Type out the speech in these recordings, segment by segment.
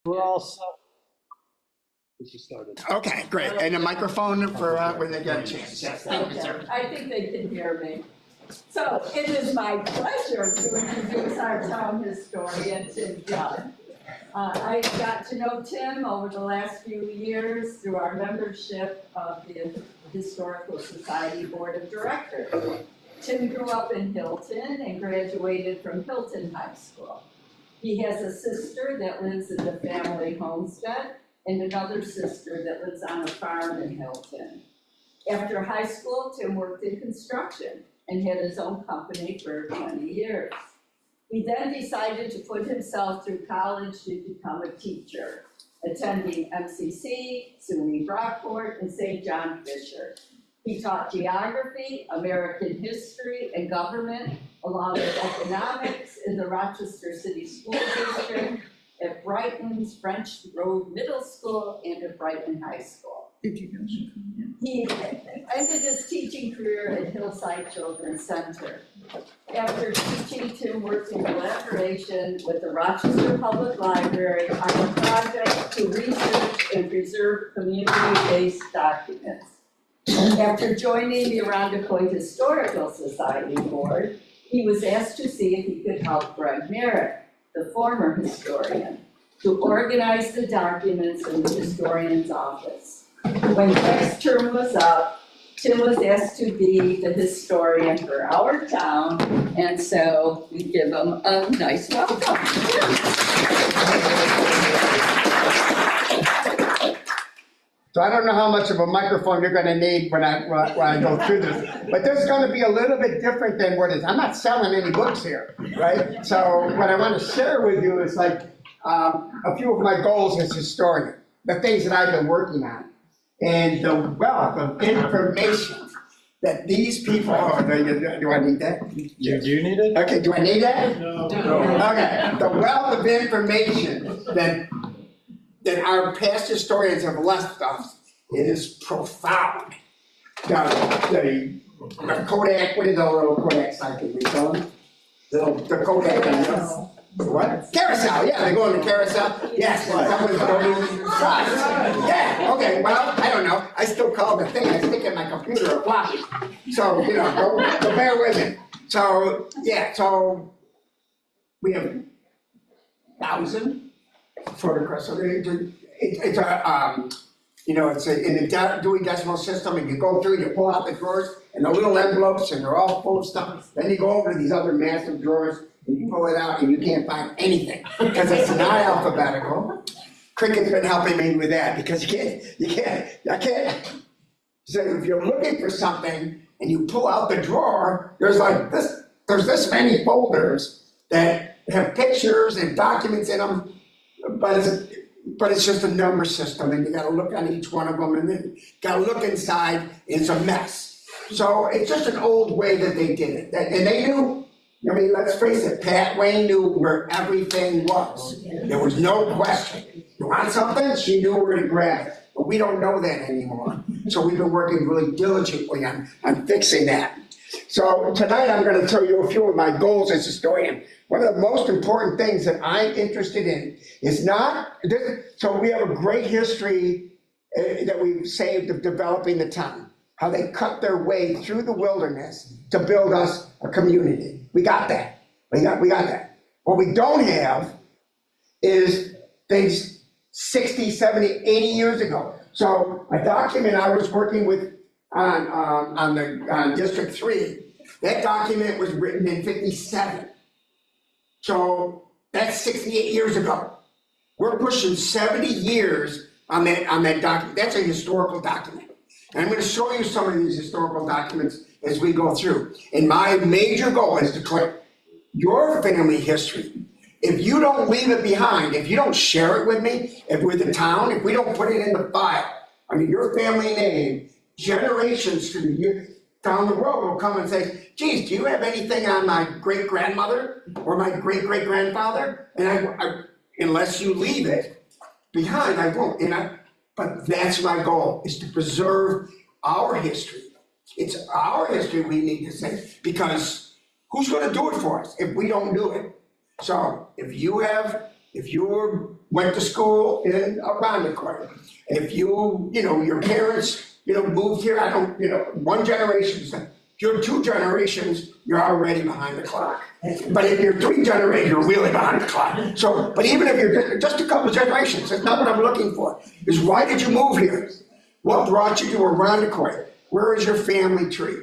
We're all set. This is started. Okay, great. And a microphone for when they get a chance. Yes, thank you, sir. I think they can hear me. So it is my pleasure to introduce our town historian, Tim Judd. I got to know Tim over the last few years through our membership of the Historical Society Board of Directors. Tim grew up in Hilton and graduated from Hilton High School. He has a sister that lives in the family homestead and another sister that lives on a farm in Hilton. After high school, Tim worked in construction and had his own company for 20 years. He then decided to put himself through college to become a teacher, attending MCC, SUNY Brockport, and St. John Fisher. He taught geography, American history, and government, along with economics in the Rochester City School District, at Brighton's French Road Middle School, and at Brighton High School. He ended his teaching career at Hillside Children's Center. After teaching, Tim worked in collaboration with the Rochester Public Library on a project to research and preserve community-based documents. After joining the Irondequoit Historical Society board, he was asked to see if he could help Greg Merritt, the former historian, to organize the documents in the historian's office. When Greg's term was up, Tim was asked to be the historian for our town, and so we give him a nice welcome. So I don't know how much of a microphone you're gonna need when I go through this, but this is gonna be a little bit different than what is. I'm not selling any books here, right? So what I want to share with you is like a few of my goals as historian, the things that I've been working on, and the wealth of information that these people, do I need that? You do need it? Okay, do I need that? No. Okay, the wealth of information that our past historians have left us is profound. The Kodak, what is the little Kodak cycle we call them? The Kodak. What? Carousel, yeah, they go in the carousel. Yes, someone's going. Yeah, okay, well, I don't know. I still call the thing, I stick in my computer a floppy. So, go bear with me. So, yeah, so we have 1,000 photographs. So it's in a Dewey Decimal System, and you go through, you pull out the drawers, and the little envelopes, and they're all full of stuff. Then you go over to these other massive drawers, and you pull it out, and you can't find anything, because it's not alphabetical. Cricket's been helping me with that, because I can't. So if you're looking for something, and you pull out the drawer, there's this many folders that have pictures and documents in them, but it's just a number system, and you gotta look on each one of them, and then you gotta look inside, it's a mess. So it's just an old way that they did it, and they knew, I mean, let's face it, Pat Wayne knew where everything was. There was no question. You want something? She knew where to grab it, but we don't know that anymore. So we've been working really diligently on fixing that. So tonight I'm gonna tell you a few of my goals as a historian. One of the most important things that I'm interested in is so we have a great history that we've saved of developing the town, how they cut their way through the wilderness to build us a community. We got that. We got that. What we don't have is things 60, 70, 80 years ago. So a document I was working with on District 3, that document was written in 57. So that's 68 years ago. We're pushing 70 years on that document. That's a historical document. And I'm going to show you some of these historical documents as we go through. And my major goal is to collect your family history. If you don't leave it behind, if you don't share it with me, with the town, if we don't put it in the file under your family name, generations down the road will come and say, geez, do you have anything on my great-grandmother or my great-great-grandfather? And unless you leave it behind, I won't. But that's my goal, is to preserve our history. It's our history we need to say, because who's gonna do it for us if we don't do it? So if you're went to school in Irondequoit. If your parents, moved here, one generation, if you're 2 generations, you're already behind the clock. But if you're 3 generations, you're really behind the clock. So, but even if you're just a couple generations, that's not what I'm looking for. Is why did you move here? What brought you to Irondequoit? Where is your family tree?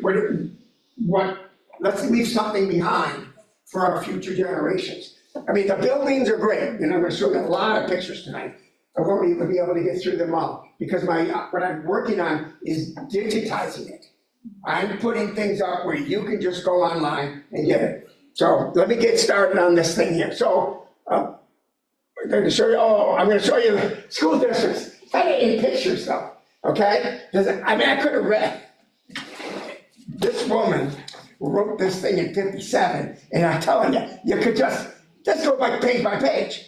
Let's leave something behind for our future generations. I mean, the buildings are great, and I'm gonna show you a lot of pictures tonight. I won't even be able to get through them all, because what I'm working on is digitizing it. I'm putting things up where you can just go online and get it. So let me get started on this thing here. So I'm gonna show you the school districts, kind of in pictures though, okay? Because I could have read. This woman wrote this thing in 57, and I'm telling you, you could just go by page,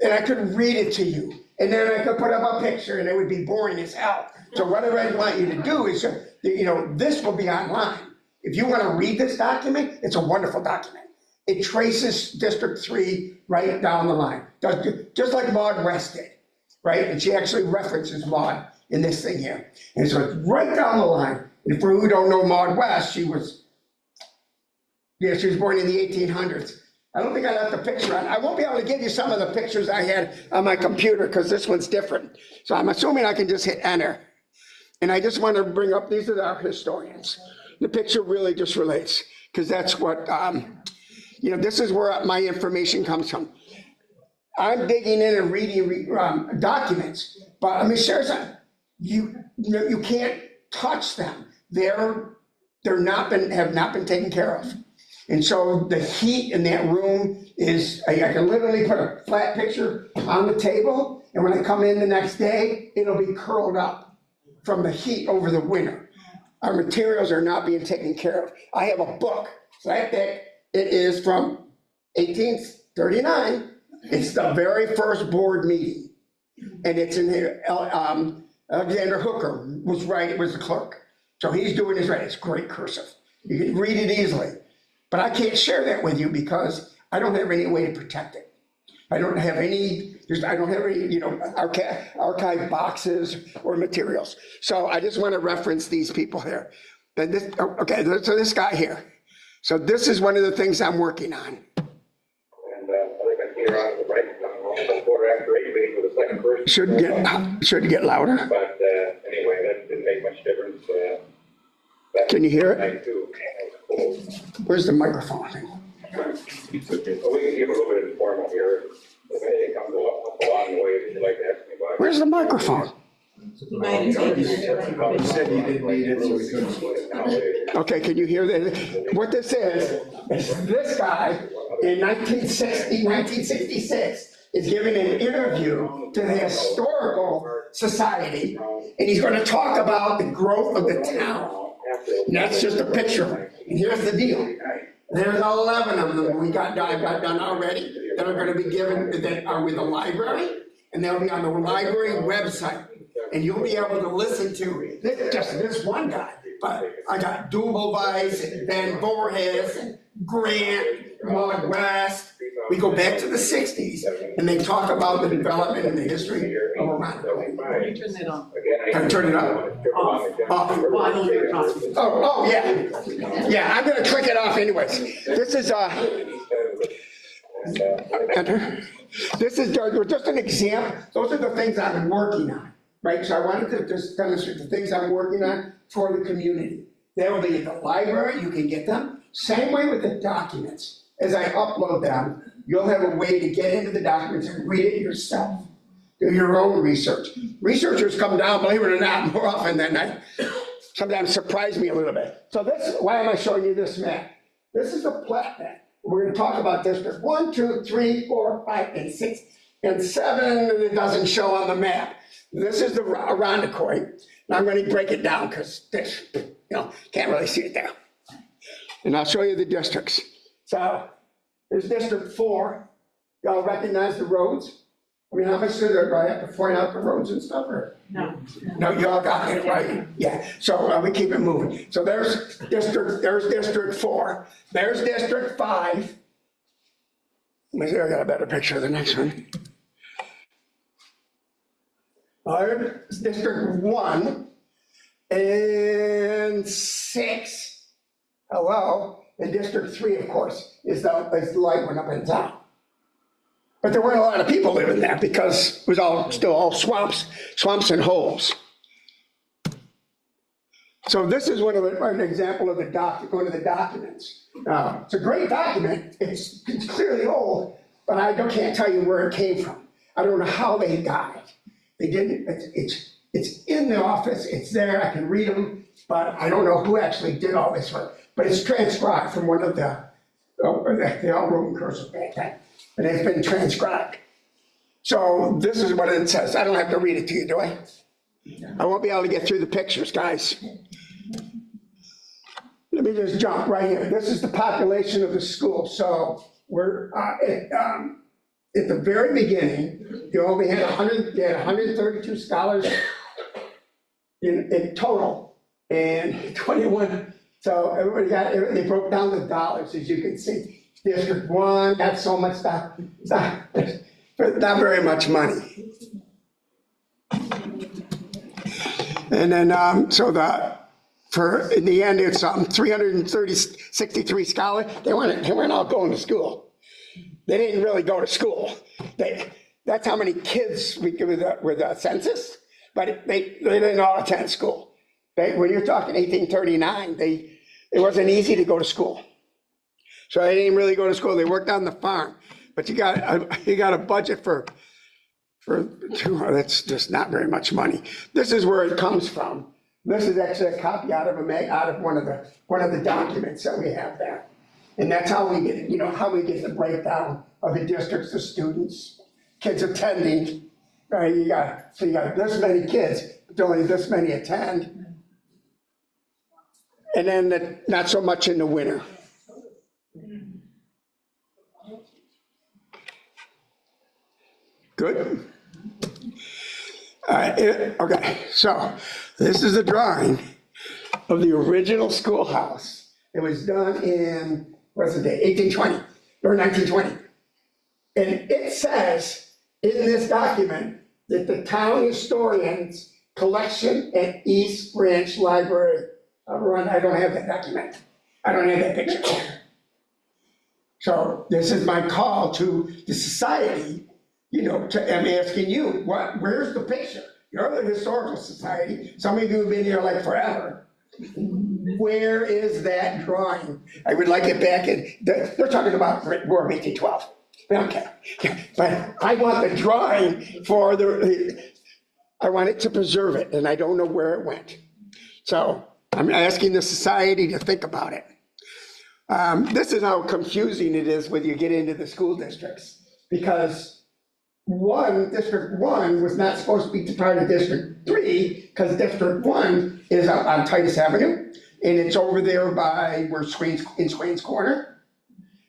and I could read it to you. And then I could put up a picture and it would be boring as hell. So what I want you to do is, this will be online. If you want to read this document, it's a wonderful document. It traces District 3 right down the line, just like Maud West did, right? And she actually references Maud in this thing here. And so it's right down the line. And for who don't know Maud West, she was born in the 1800s. I don't think I left the picture on. I won't be able to give you some of the pictures I had on my computer because this one's different. So I'm assuming I can just hit enter. And I just want to bring up, these are our historians. The picture really just relates, because that's what, this is where my information comes from. I'm digging in and reading documents, but let me share something. You can't touch them. Have not been taken care of. And so the heat in that room is, I can literally put a flat picture on the table, and when I come in the next day, it'll be curled up from the heat over the winter. Our materials are not being taken care of. I have a book, that thick. It is from 1839. It's the very first board meeting. And it's in here, Alexander Hooker was the clerk. So he's doing his writing. It's great cursive. You can read it easily. But I can't share that with you because I don't have any way to protect it. I don't have any archive boxes or materials. So I just want to reference these people here. So this guy here. So this is one of the things I'm working on. And I think I'm here on the right, quarter after 8, waiting for the second person. Should get louder. But anyway, that didn't make much difference. Can you hear it? Night too. Where's the microphone? Well, we can keep a little bit informal here. If anything comes along the way that you'd like to ask me about. Where's the microphone? He said he didn't need it, so he couldn't. Okay, can you hear that? What this is this guy in 1966 is giving an interview to the Historical Society, and he's going to talk about the growth of the town. And that's just a picture of it. And here's the deal. There's 11 of them I've got done already that are going to be given, that are with the library, and they'll be on the library website. And you'll be able to listen to this one guy, but I got Dubelweiss and Van Voorhis and Grant, Maud West. We go back to the 60s, and they talk about the development and the history of Irondequoit. Turn it on. Can I turn it up? Off. Well, I know you're talking. Oh, yeah. Yeah, I'm gonna click it off anyways. This is, enter. This is just an example. Those are the things I've been working on, right? So I wanted to just demonstrate the things I'm working on for the community. They will be at the library, you can get them. Same way with the documents. As I upload them, you'll have a way to get into the documents and read it yourself. Do your own research. Researchers come down, believe it or not, more often than not. Sometimes surprise me a little bit. So why am I showing you this map? This is a plat map. We're going to talk about District 1, 2, 3, 4, 5, and 6, and 7, and it doesn't show on the map. This is the Irondequoit. And I'm going to break it down because this, can't really see it there. And I'll show you the districts. So there's District 4. Y'all recognize the roads? I mean, how much do I have to point out the roads and stuff? Or? No. No, you all got it, right? Yeah, so we keep it moving. So there's District 4. There's District 5. Let me see if I got a better picture of the next one. District 1 and 6. Hello, and District 3, of course, is the light one up in town. But there weren't a lot of people living there because it was still all swamps and holes. So this is an example of one of the documents. It's a great document. It's clearly old, but I can't tell you where it came from. I don't know how they got it. They didn't. It's in the office. It's there. I can read them, but I don't know who actually did all this work. But it's transcribed from one of they all wrote in cursive back then, and it's been transcribed. So this is what it says. I don't have to read it to you, do I? I won't be able to get through the pictures, guys. Let me just jump right here. This is the population of the school. So we're at the very beginning, you only had 132 scholars in total, and 21. So they broke down the dollars, as you can see. District 1 got so much stuff, not very much money. And then in the end, it's 363 scholars. They weren't all going to school. They didn't really go to school. That's how many kids we give with the census, but they didn't all attend school. When you're talking 1839, it wasn't easy to go to school. So they didn't really go to school. They worked on the farm, but you got a budget for that's just not very much money. This is where it comes from. This is actually a copy out of one of the documents that we have there. And that's how we get, how we get the breakdown of the districts, the students, kids attending. You got this many kids, but only this many attend. And then not so much in the winter. Good. Okay, so this is a drawing of the original schoolhouse. It was done in, 1820 or 1920. And it says in this document that the town historian's collection at East Branch Library. I don't have that document. I don't have that picture. So this is my call to the society. I'm asking you, where's the picture? You're the Historical Society. Some of you have been here like forever. Where is that drawing? I would like it back they're talking about War of 1812. I don't care. But I want the drawing I want it to preserve it, and I don't know where it went. So I'm asking the society to think about it. This is how confusing it is when you get into the school districts, because District 1 was not supposed to be part of District 3, because District 1 is out on Titus Avenue, and it's over there by where Swain's Corner,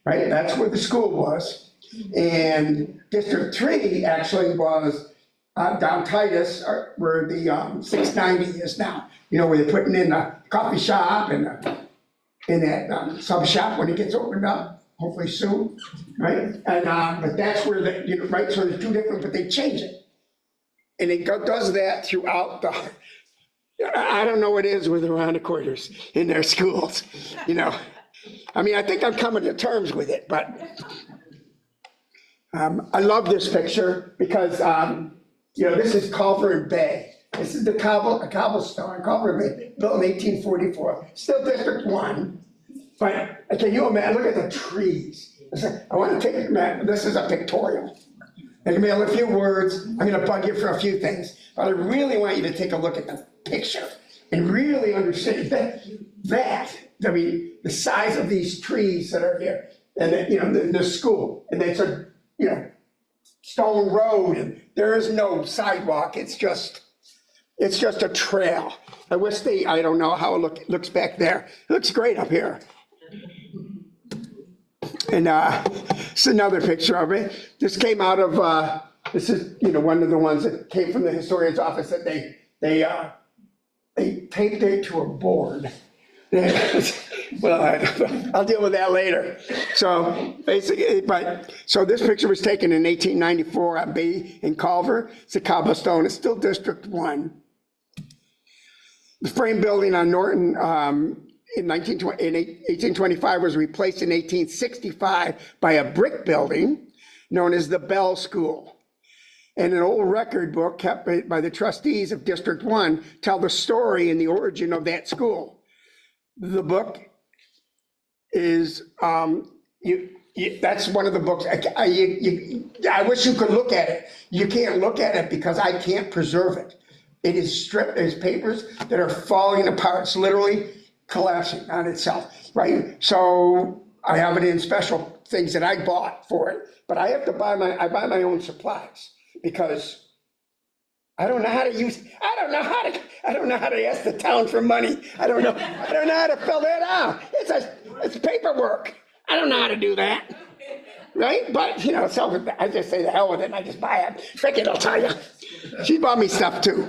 right? That's where the school was. And District 3 actually was down Titus, where the 690 is now. Where they're putting in a coffee shop and that sub shop when it gets opened up. Hopefully soon, right? And but that's where right. So there's two different, but they change it, and it does that throughout the. I don't know what it is with the Irondequoiters in their schools, I mean, I think I'm coming to terms with it, but I love this picture because this is Culver Bay. This is the cobblestone Culver Bay, built in 1844. Still District 1. But can you imagine, look at the trees. I want to take, this is a pictorial. And in a few words, I'm going to bug you for a few things, but I really want you to take a look at the picture and really understand that I mean, the size of these trees that are here, and the school, and it's a, stone road, and there is no sidewalk. It's just a trail. I wish I don't know how it looks back there. It looks great up here. And it's another picture of it. This came out of, this is, one of the ones that came from the historian's office that they taped it to a board. Well, I'll deal with that later. So basically, so this picture was taken in 1894 at Bay in Culver. It's a cobblestone. It's still District 1. The frame building on Norton in 1825 was replaced in 1865 by a brick building known as the Bell School. And an old record book kept by the trustees of District 1 tell the story and the origin of that school. The book is, that's one of the books, I wish you could look at it. You can't look at it because I can't preserve it. It is stripped, there's papers that are falling apart. It's literally collapsing on itself, right? So I have it in special things that I bought for it, but I have to buy my own supplies because I don't know how to ask the town for money. I don't know how to fill that out. It's paperwork. I don't know how to do that. Right? But, so I just say the hell with it and I just buy it. Frick it, I'll tell you. She bought me stuff too.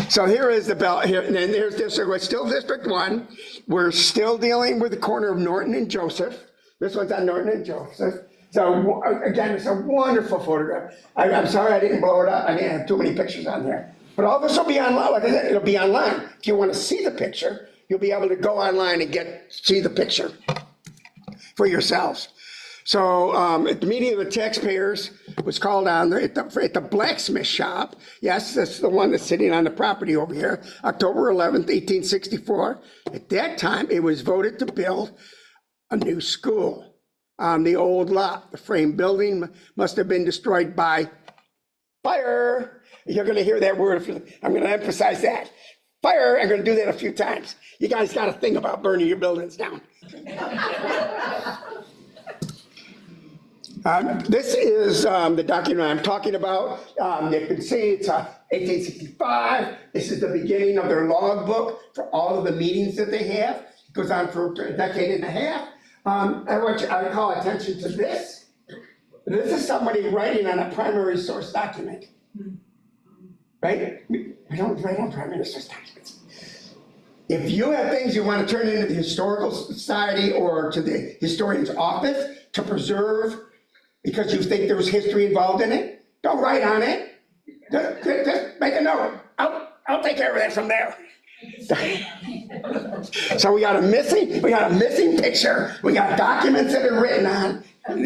So here is the bell here, and then there's District, we're still District 1. We're still dealing with the corner of Norton and Joseph. This one's on Norton and Joseph. So again, it's a wonderful photograph. I'm sorry I didn't blow it up. I didn't have too many pictures on there. But all this will be online. Like I said, it'll be online. If you want to see the picture, you'll be able to go online and see the picture for yourselves. So at the meeting of the taxpayers was called on at the blacksmith shop. Yes, that's the one that's sitting on the property over here, October 11th, 1864. At that time, it was voted to build a new school on the old lot. The frame building must have been destroyed by fire. You're going to hear that word. I'm going to emphasize that. Fire, I'm going to do that a few times. You guys got to think about burning your buildings down. This is the document I'm talking about. You can see it's 1865. This is the beginning of their logbook for all of the meetings that they have. It goes on for a decade and a half. I call attention to this. This is somebody writing on a primary source document. Right? We don't write on primary source documents. If you have things you want to turn into the Historical Society or to the historian's office to preserve because you think there was history involved in it, don't write on it. Just make a note. I'll take care of that from there. So we got a missing picture. We got documents that are written on. I'm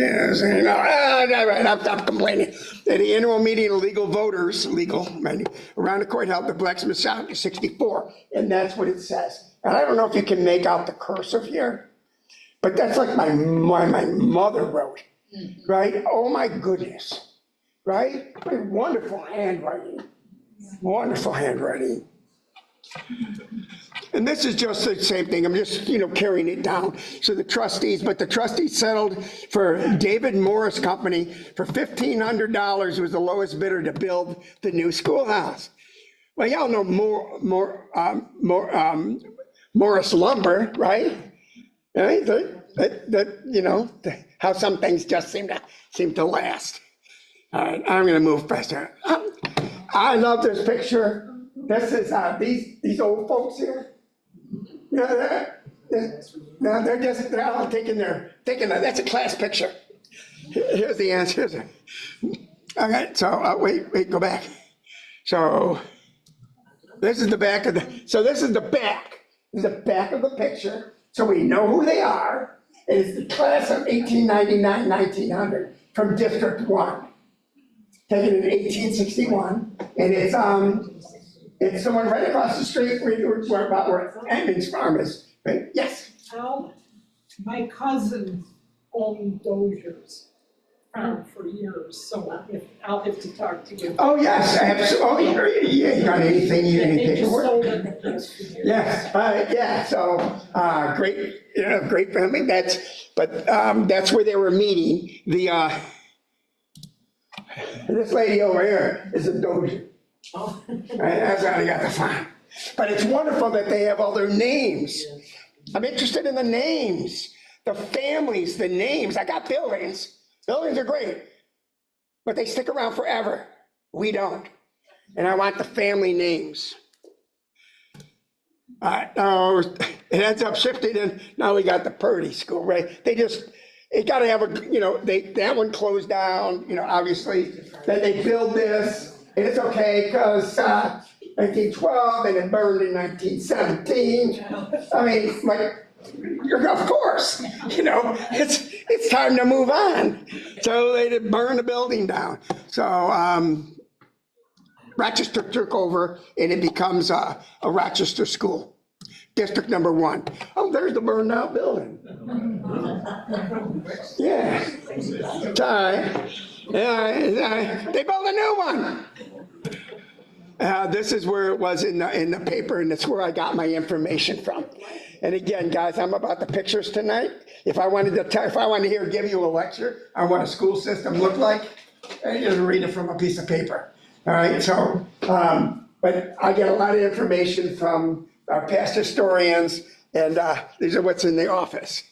complaining. At the annual meeting of legal voters, around the court held the blacksmith shop in 64, and that's what it says. And I don't know if you can make out the cursive here, but that's like my mother wrote, right? Oh my goodness, right? Wonderful handwriting, wonderful handwriting. And this is just the same thing. I'm just, carrying it down. So the trustees settled for David Morris Company for $1,500 was the lowest bidder to build the new schoolhouse. Well, y'all know Morris Lumber, right? How some things just seem to last. All right, I'm going to move faster. I love this picture. This is these old folks here. They're all taking that's a class picture. Here's the answer. All right, so wait, go back. So this is the back of this is the back. This is the back of the picture, so we know who they are. It is the class of 1899-1900 from District 1, taken in 1861, and it's the one right across the street where Edmonds Farm is, right? Yes. My cousin owned Dozier's farm for years, so I'll have to talk to you. Oh, yes, absolutely. Oh, yeah, you got anything you need paperwork? Sold it the past few years. Yes, so great family. That's where they were meeting. This lady over here is a Dozier. Oh. That's how they got the farm. But it's wonderful that they have all their names. I'm interested in the names, the families, the names. I got buildings. Buildings are great, but they stick around forever. We don't. And I want the family names. It ends up shifting, and now we got the Purdy School, right? It gotta have that one closed down, obviously. Then they build this, and it's okay, because 1912, and it burned in 1917. I mean, like, of course, it's time to move on. So they did burn the building down. So Rochester took over, and it becomes a Rochester school, District Number 1. Oh, there's the burned out building. Yeah, it's all right. Yeah, they built a new one. This is where it was in the paper, and it's where I got my information from. And again, guys, I'm about the pictures tonight. If I wanted to give you a lecture on what a school system looked like, I just read it from a piece of paper. All right, so, but I get a lot of information from our past historians, and these are what's in the office.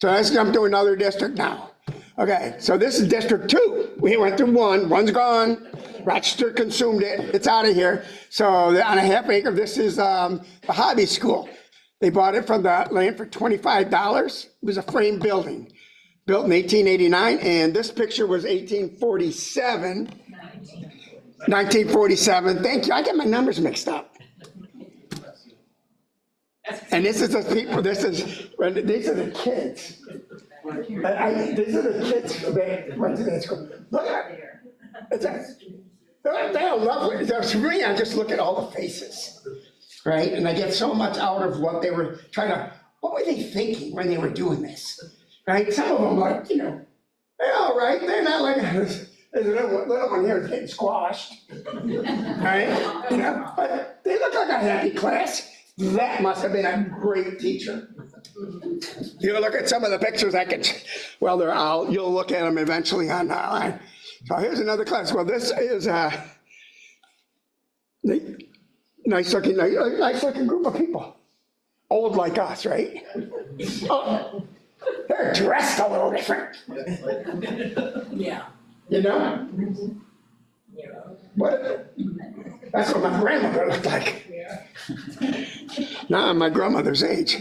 So let's jump to another district now. Okay, so this is District 2. We went through one's gone. Rochester consumed it, it's out of here. So on a half acre, this is a hobby school. They bought it from the land for $25. It was a frame building, built in 1889, and this picture was 1847. 1947, thank you, I get my numbers mixed up. And this is the people, these are the kids. These are the kids that went to that school. Look at it. They all love it. For me, I just look at all the faces, right? And I get so much out of what they were what were they thinking when they were doing this, right? Some of them, like, they're all right. They're not like this. There's a little one here getting squashed, right? But they look like a happy class. That must have been a great teacher. You look at some of the pictures, you'll look at them eventually online. So here's another class. Well, this is a nice looking group of people. Old like us, right? Oh, they're dressed a little different. Yeah. That's what my grandmother looked like. Now I'm my grandmother's age.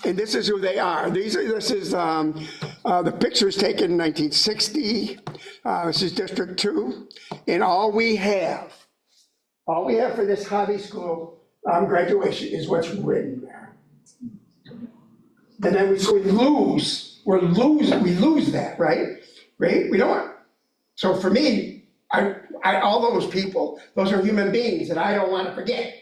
And this is who they are. This is the pictures taken in 1960. This is District 2. And all we have for this hobby school graduation is what's written there. And then we lose that, right? Right? We don't want. So for me, all those people, those are human beings that I don't want to forget.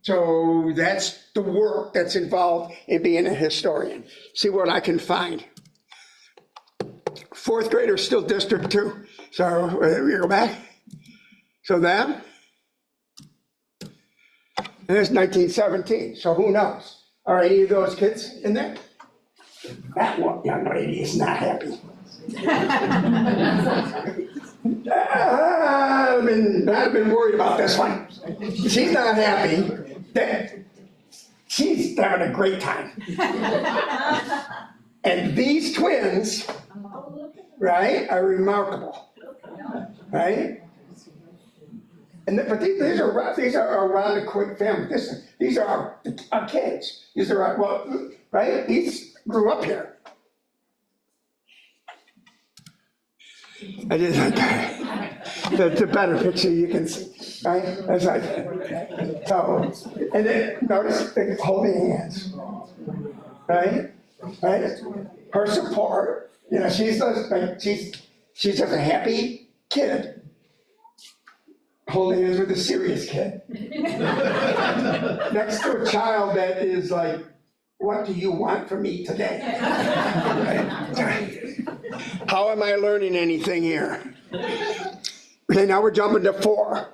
So that's the work that's involved in being a historian. See what I can find. Fourth graders still District 2. So we go back. So them. And it's 1917. So who knows? Are any of those kids in there? That one young lady is not happy. I've been worried about this one. She's not happy. She's having a great time. And these twins, right, are remarkable, right? But these are Irondequoit family. These are our kids. These are right? These grew up here. I did the better picture you can see, right? That's right. So, and then notice they're holding hands, right? Right? Her support, she's just a happy kid holding hands with a serious kid next to a child that is like, what do you want from me today? Right? How am I learning anything here? Okay, now we're jumping to 4.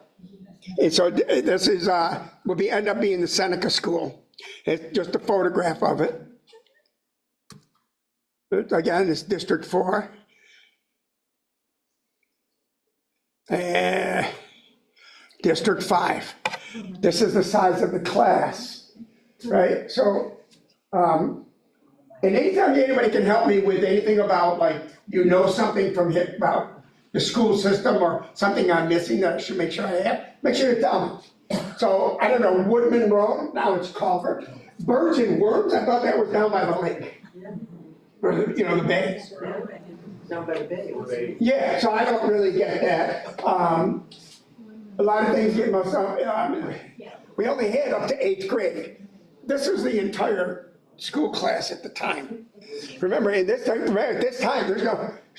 And so this is, end up being the Seneca School. It's just a photograph of it. But again, it's District 4. And District 5. This is the size of the class, right? So, and anytime anybody can help me with anything about, something from about the school system or something I'm missing that I should make sure I have, make sure you tell me. So, I don't know, Woodman Road, now it's Culver. Birds and Worms, I thought that was down by the lake. Or, the bay. Down by the bay. Yeah, so I don't really get that. A lot of things get most, we only had up to 8th grade. This was the entire school class at the time. Remember, at this time, there's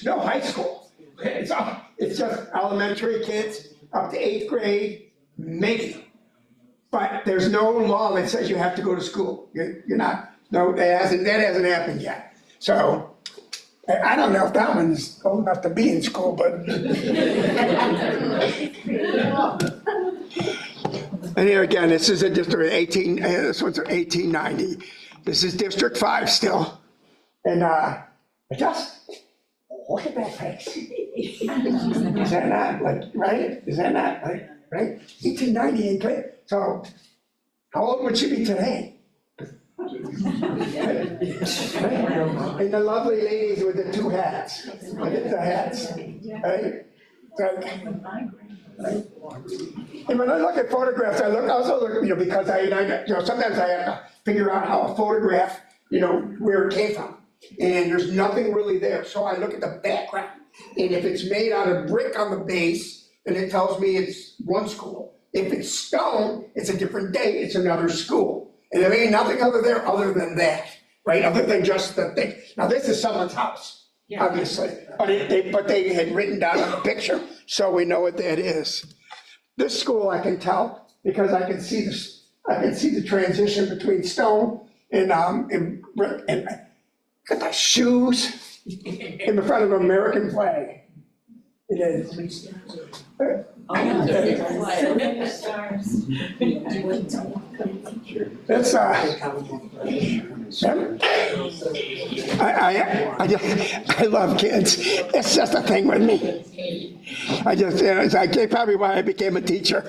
no high school. It's just elementary kids up to 8th grade, maybe. But there's no law that says you have to go to school. You're not, no, that hasn't happened yet. So, I don't know if that one's old enough to be in school, but. And here again, this is a district 18, this one's 1890. This is District 5 still. And just look at that face. Is that not like, right? Is that not like, right? 1890 in Cleveland. So how old would she be today? And the lovely ladies with the 2 hats. Look at the hats. Right? And when I look at photographs, I also look, because I sometimes I have to figure out how a photograph, where it came from. And there's nothing really there. So I look at the background. And if it's made out of brick on the base, then it tells me it's one school. If it's stone, it's a different date, it's another school. And there ain't nothing there other than that, right? Other than just the thing. Now, this is someone's house, obviously. But they had written down on the picture, so we know what that is. This school I can tell because I can see the transition between stone and brick. And look at the shoes in the front of an American flag. It is. That's I love kids. It's just a thing with me. It's like probably why I became a teacher.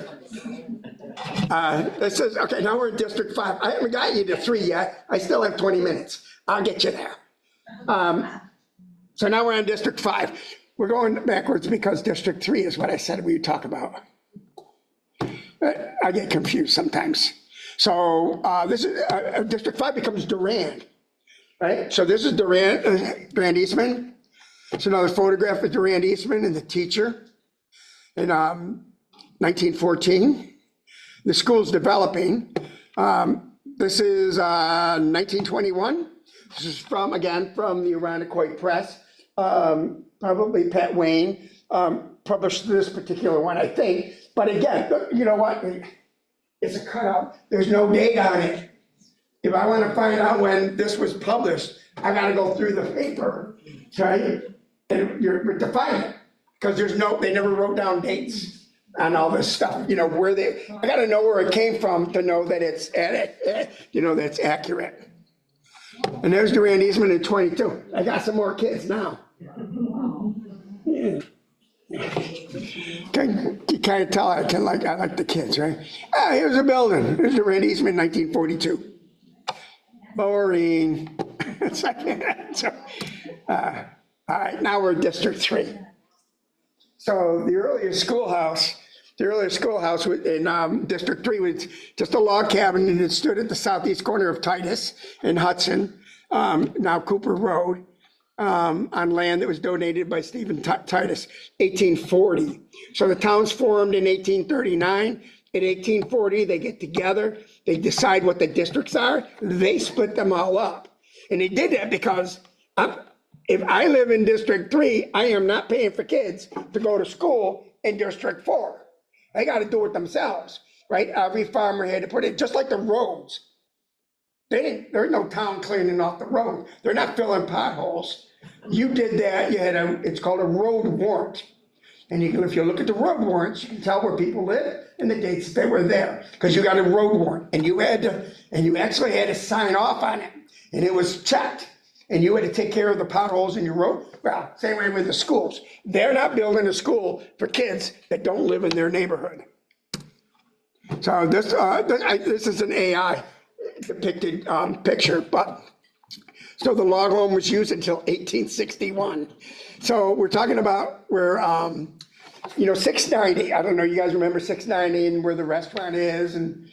This is okay. Now we're in District 5. I haven't got you to 3 yet. I still have 20 minutes. I'll get you there. So now we're on District 5. We're going backwards because District 3 is what I said we would talk about. I get confused sometimes. So this is District 5 becomes Durand, right? So this is Durand Eastman. It's another photograph of Durand Eastman and the teacher in 1914. The school's developing. This is 1921. This is from the Irondequoit Press. Probably Pat Wayne published this particular one, I think. But again, you know what? It's a cutout. There's no date on it. If I want to find out when this was published, I got to go through the paper, right? And to find it, because they never wrote down dates on all this stuff. I got to know where it came from to know that it's that's accurate. And there's Durand Eastman at 22. I got some more kids now. Yeah. You kind of tell I like the kids, right? Here's a building. Here's Durand Eastman, 1942. Boring. All right, now we're in District 3. So the earliest schoolhouse in District 3 was just a log cabin, and it stood at the southeast corner of Titus and Hudson, now Cooper Road. On land that was donated by Stephen Titus, 1840. So the town's formed in 1839. In 1840, they get together, they decide what the districts are, they split them all up. And they did that because if I live in District 3, I am not paying for kids to go to school in District 4. They got to do it themselves, right? Every farmer had to put it, just like the roads. There's no town cleaning off the road. They're not filling potholes. You did that, it's called a road warrant. And if you look at the road warrants, you can tell where people live and the dates they were there, because you got a road warrant and you actually had to sign off on it, and it was checked, and you had to take care of the potholes in your road. Well, same way with the schools. They're not building a school for kids that don't live in their neighborhood. So this is an AI depicted picture, but so the log home was used until 1861. So we're talking about where, 690, I don't know, you guys remember 690 and where the restaurant is? And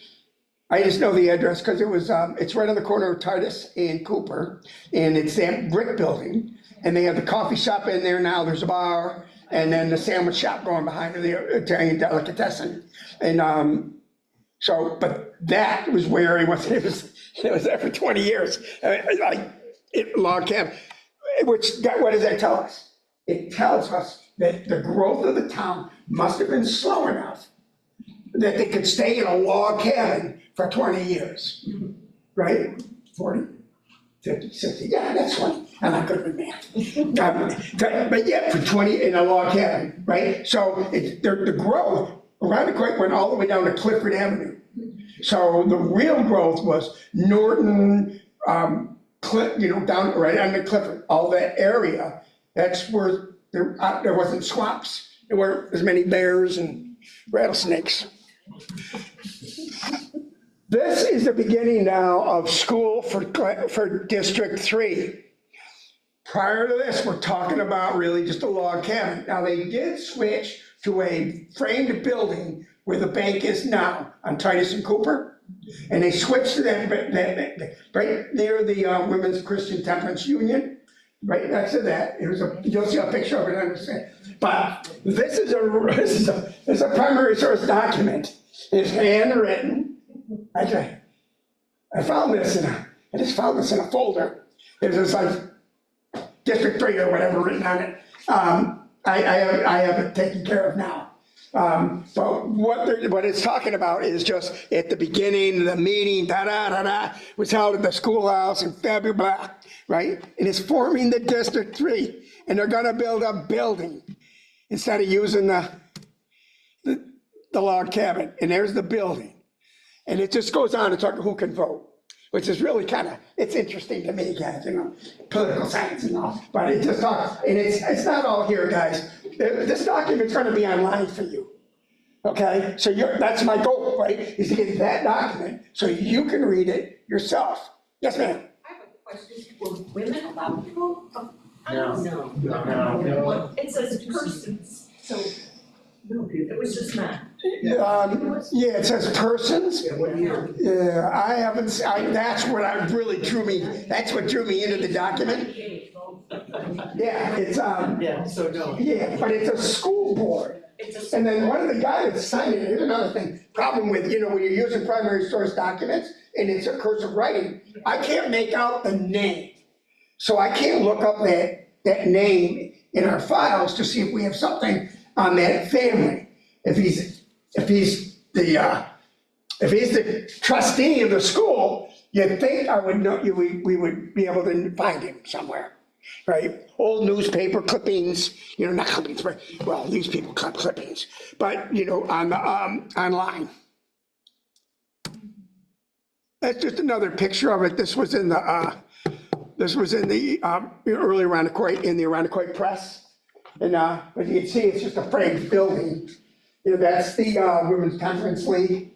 I just know the address because it was, it's right on the corner of Titus and Cooper. And it's that brick building. And they have the coffee shop in there now, there's a bar. And then the sandwich shop going behind the Italian delicatessen. And but that was where it was there for 20 years. Log cabin, what does that tell us? It tells us that the growth of the town must have been slow enough that they could stay in a log cabin for 20 years, right? 40, 50, 60, yeah, that's 20. I'm not good with math. But yeah, for 20 in a log cabin, right? So the growth around the creek went all the way down to Clifford Avenue. So the real growth was Norton, down right on the Clifford, all that area. That's where there wasn't swamps. There weren't as many bears and rattlesnakes. This is the beginning now of school for District 3. Prior to this, we're talking about really just a log cabin. Now, they did switch to a framed building where the bank is now on Titus and Cooper. And they switched to that right near the Women's Christian Temperance Union, right next to that. You'll see a picture of it on the set. But this is a primary source document. It's handwritten. I found this I just found this in a folder. There's like District 3 or whatever written on it. I have it taken care of now. But what it's talking about is just at the beginning, the meeting, was held at the schoolhouse in February, right? And it's forming the District 3, and they're gonna build a building instead of using the log cabin. And there's the building. And it just goes on to talk who can vote, which is really it's interesting to me, guys, political science and all. But it just talks, and it's not all here, guys. This document's gonna be online for you, okay? So that's my goal, right, is to get that document so you can read it yourself. Yes, ma'am? I have a question. Were women allowed to vote? No. It says persons, so it was just men. Yeah, it says persons. Yeah, what year? Yeah, I haven't, that's what that's what drew me into the document. Yeah, it's, Yeah, so no. yeah, but it's a school board. And then one of the guys that signed it, here's another thing, problem with, when you're using primary source documents and it's a cursive writing, I can't make out the name. So I can't look up that name in our files to see if we have something on that family. If he's the trustee of the school, you'd think I would know, we would be able to find him somewhere, right? Old newspaper clippings, not clippings, but, well, these people clip clippings, but, on the, online. That's just another picture of it. This was in the early Irondequoit, in the Irondequoit Press. And as you can see, it's just a framed building. That's the Women's Temperance League.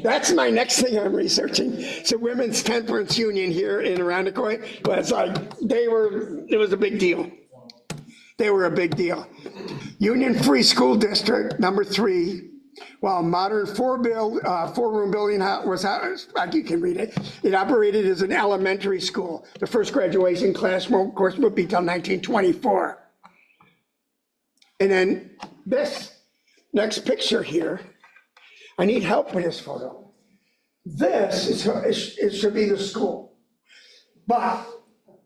That's my next thing I'm researching. It's a Women's Temperance Union here in Irondequoit. But it's like, it was a big deal. They were a big deal. Union Free School District, number 3. While modern four-room building was, you can read it, it operated as an elementary school. The first graduation class, of course, would be till 1924. And then this next picture here, I need help with this photo. This should be the school. But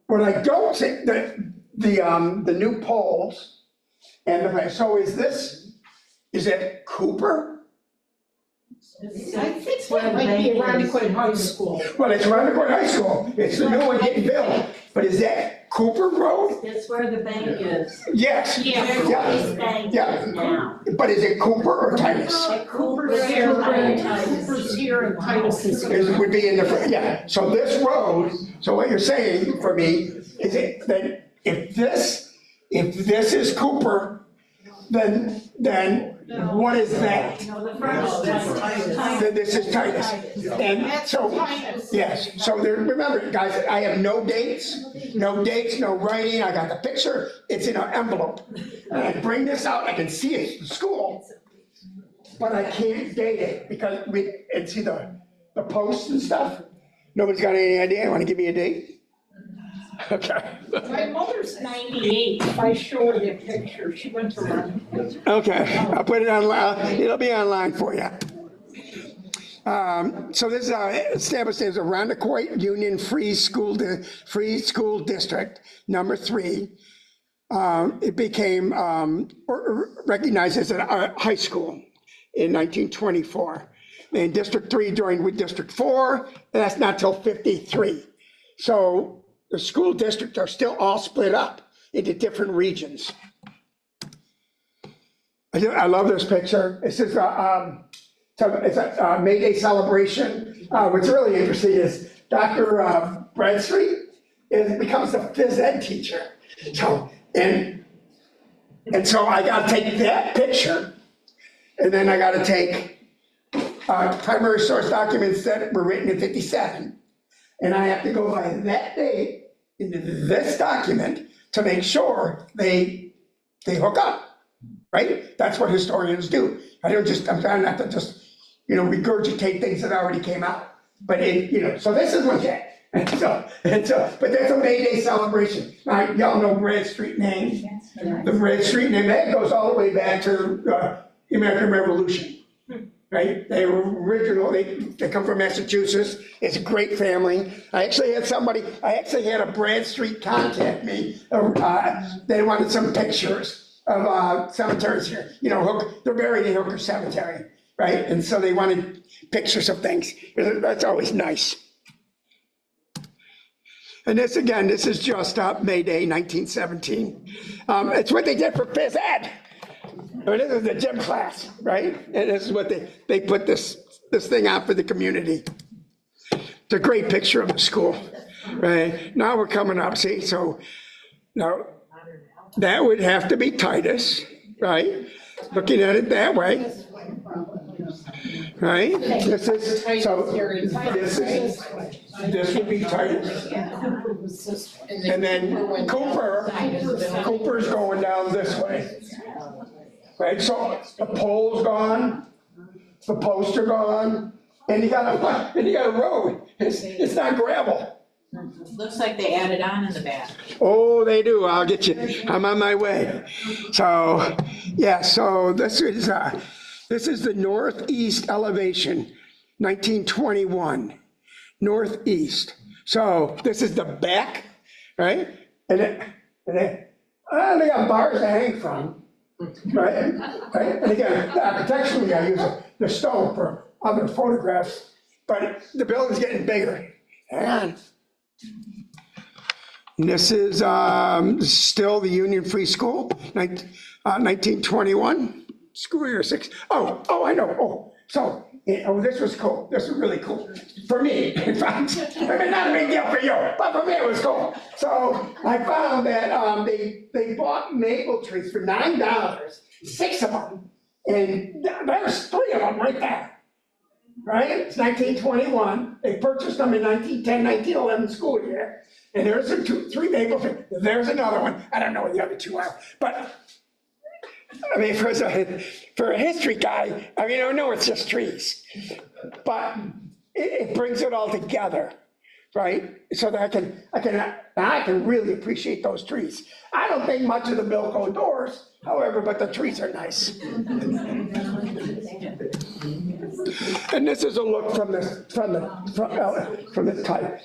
what I don't think, the new poles, and so is it Cooper? I think that might be Irondequoit High School. Well, it's Irondequoit High School. It's the new one getting built. But is that Cooper Road? That's where the bank is. Yes. Where this bank Yeah. is now. But is it Cooper or Titus? Cooper's here, Cooper's here and Titus is here. It would be in the, yeah. So this road, so what you're saying for me is that if this is Cooper, then What is that? No, the first, that's Titus. This is Titus. And so, yes, so there, remember, guys, I have no dates, no writing, I got the picture, it's in an envelope. And I bring this out, I can see it in school, but I can't date it because and see the posts and stuff? Nobody's got any idea? Want to give me a date? Okay. My mother's 98. If I show her the picture, she went to run. Okay, I'll put it online, it'll be online for you. So this is established as Irondequoit Union Free School District, number 3. It became recognized as a high school in 1924. And District 3 joined with District 4, and that's not till 53. So the school districts are still all split up into different regions. I love this picture. This is it's a May Day celebration. What's really interesting is Dr. Bradstreet becomes a phys ed teacher. So and so I got to take that picture, and then I got to take primary source documents that were written in 57. And I have to go by that date into this document to make sure they hook up, right? That's what historians do. I'm trying not to just, regurgitate things that already came out. But so this is what that. But that's a May Day celebration. Now, y'all know Bradstreet name. The Bradstreet name, that goes all the way back to the American Revolution. Right? They were original, they come from Massachusetts. It's a great family. I actually had a Bradstreet contact me. They wanted some pictures of cemeteries here. They're buried in Hooker Cemetery, right? And so they wanted pictures of things. That's always nice. And this is just May Day, 1917. It's what they did for phys ed. This is the gym class, right? And this is what they put this thing out for the community. It's a great picture of the school, right? Now we're coming up, see, so now that would have to be Titus, right? Looking at it that way, right? This would be Titus. And then Cooper's going down this way. Right, so the pole's gone, the posts are gone, and you got a road. It's not gravel. Looks like they added on in the back. Oh, they do. I'll get you. I'm on my way. So, yeah. So this is the northeast elevation, 1921, northeast. So this is the back, right? And they got bars to hang from. Right? And again, architecturally, I use the stone for other photographs, but the building's getting bigger. And this is still the Union Free School, 1921, school year 6. Oh, I know. This was cool. This was really cool for me. In fact, not a big deal for you, but for me it was cool. So I found that they bought maple trees for $9, 6 of them, and there's 3 of them right there. Right? It's 1921. They purchased them in 1910, 1911 school year, and there's 3 maple trees. There's another one. I don't know what the other 2 are, but. I mean, for a history guy, I know it's just trees, but it brings it all together, right? So that I can really appreciate those trees. I don't think much of the Bilko doors, however, but the trees are nice. And this is a look from the type.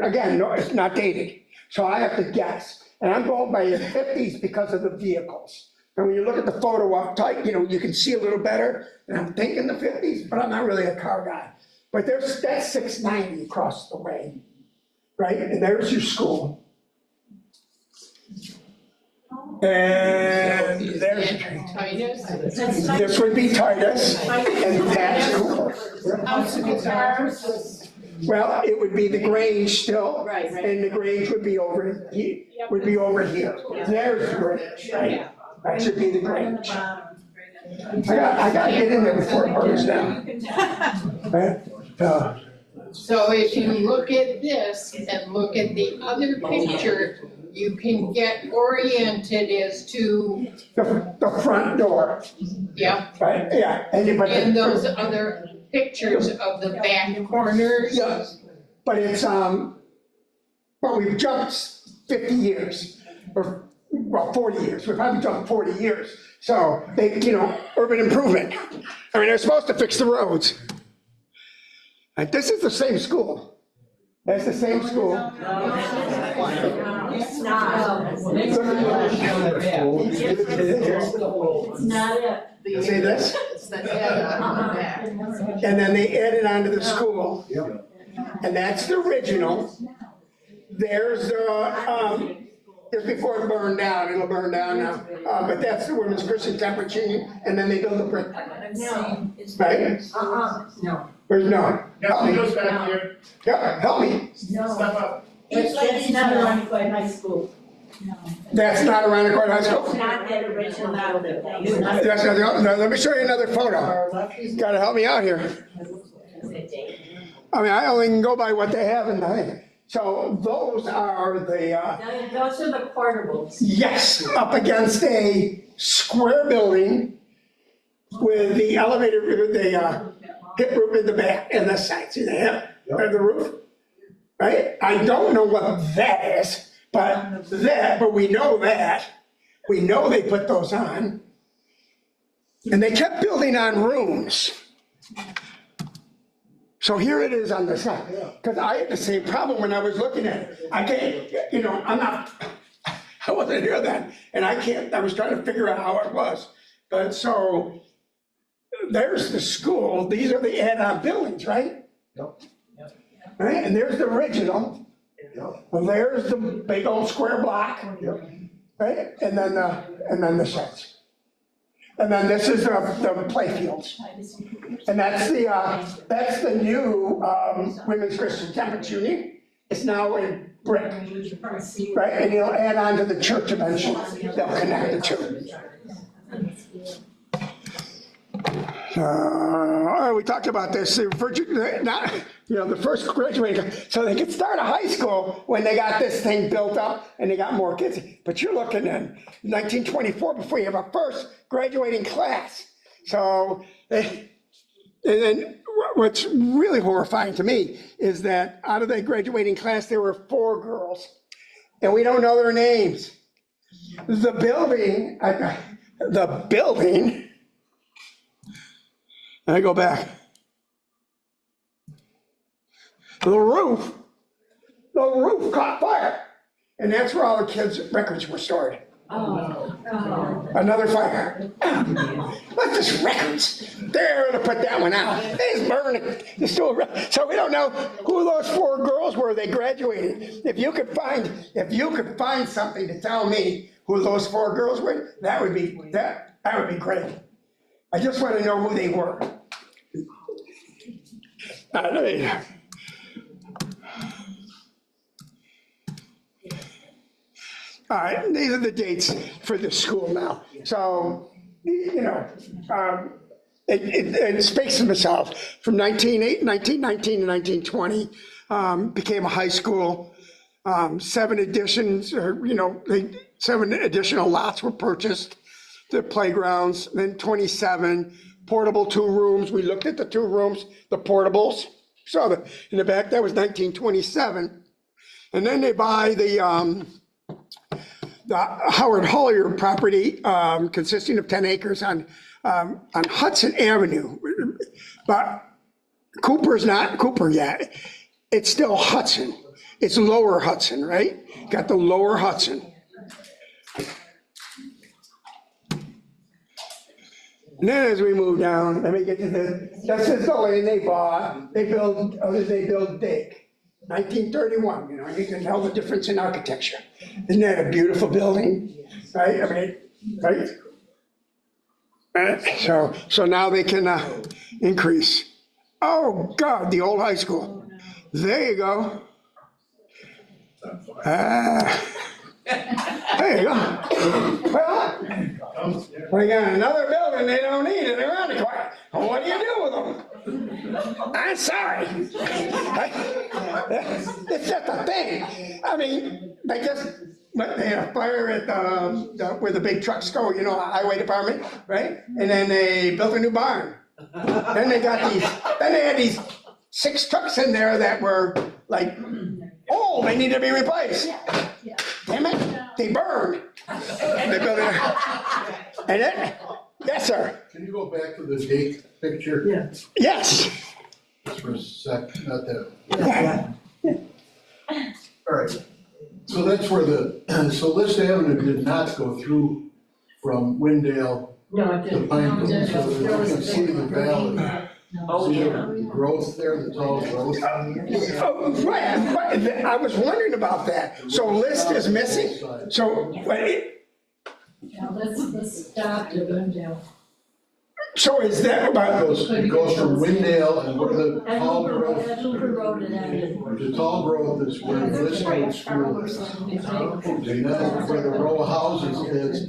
Again, no, it's not dated, so I have to guess, and I'm going by the 50s because of the vehicles. And when you look at the photo up tight, you can see a little better. And I'm thinking the 50s, but I'm not really a car guy. But that's 690 across the way, right? And there's your school. And there's this would be Titus, and that's Cooper. Well, it would be the Grange still, Right. and the Grange would be over here. There's the Grange, right? That should be the Grange. I gotta get in there before it burns down. Right? So if you look at this and look at the other picture, you can get oriented as to, The front door, yeah, right, yeah, and those other pictures of the back corners. Yeah, but it's, but we've jumped 50 years, or, well, 40 years, we've probably jumped 40 years. So they, urban improvement. I mean, they're supposed to fix the roads. Like, this is the same school. That's the same school. It's not. It's not it. See this? It's the head on the back. And then they added on to the school. And that's the original. There's just before it burned down, it'll burn down now. But that's the Women's Christian Temperance Union, and then they built the brick. No. Right? No. Where's no? Help me. goes back here, Yeah, help me. No. step up. That's not Irondequoit High School. That's not Irondequoit High It's School? not that original building. That's not, no, let me show you another photo. Gotta help me out here. I mean, I only can go by what they have in the thing. So those are the, Those are the portables. yes, up against a square building with the elevator, the hip roof in the back and the side. See the hip or the roof? Right? I don't know what that is, but we know that. We know they put those on. And they kept building on rooms. So here it is on the side. Because I had the same problem when I was looking at it. I can't, I wasn't here then. And I was trying to figure out how it was. But so there's the school. These are the add-on buildings, right? Yep. Right, and there's the original. Well, there's the big old square block. Right, and then the sheds. And then this is the playfields. And that's the new Women's Christian Temperance Union. It's now in brick, right? And you'll add on to the church eventually. They'll connect the two. We talked about this, the first graduating, so they could start a high school when they got this thing built up and they got more kids. But you're looking in 1924 before you have a first graduating class. So, and then what's really horrifying to me is that out of that graduating class, there were 4 girls, and we don't know their names. The building, and I go back. The roof caught fire. And that's where all the kids' records were stored. Oh. Another fire. What's this records? They're gonna put that one out. They just burned it. So we don't know who those 4 girls were they graduated. If you could find something to tell me who those 4 girls were, that would be great. I just want to know who they were. All right, these are the dates for the school now. So, it speaks for itself. From 1919 to 1920, became a high school. 7 additions, 7 additional lots were purchased. The playgrounds, then 27 portable 2 rooms. We looked at the 2 rooms, the portables. So in the back, that was 1927. And then they buy the Howard Hollier property, consisting of 10 acres on Hudson Avenue. But Cooper's not Cooper yet. It's still Hudson. It's Lower Hudson, right? Got the Lower Hudson. And then as we move down, let me get to this is the lane they bought. They build Dake, 1931, you can tell the difference in architecture. Isn't that a beautiful building, right? I mean, right? So now they can increase. Oh God, the old high school. There you go. There you go. Well, we got another building they don't need in Irondequoit. Well, what do you do with them? I'm sorry. It's just a thing. I mean, they had a fire at where the big trucks go, you know, highway department, right? And then they built a new barn. Then they had these 6 trucks in there that were like, oh, they need to be replaced. Damn it, they burned. They built it. And then, yes, sir. Can you go back to the date picture? Yeah. Yes. Just for a sec, not that. Yeah. All right. So that's where so List Avenue did not go through from Windale No, it to didn't. Pineville. No, So you can see the valley. Oh, See yeah. the growth there, the tall growth. Oh, right, I was wondering about that. So List is missing? So, Now, let's stop to Glendale. so is that about, It goes from Windale and where the And tall Hooper growth, Road it ended. the tall growth is where List School is. And then where the row of houses is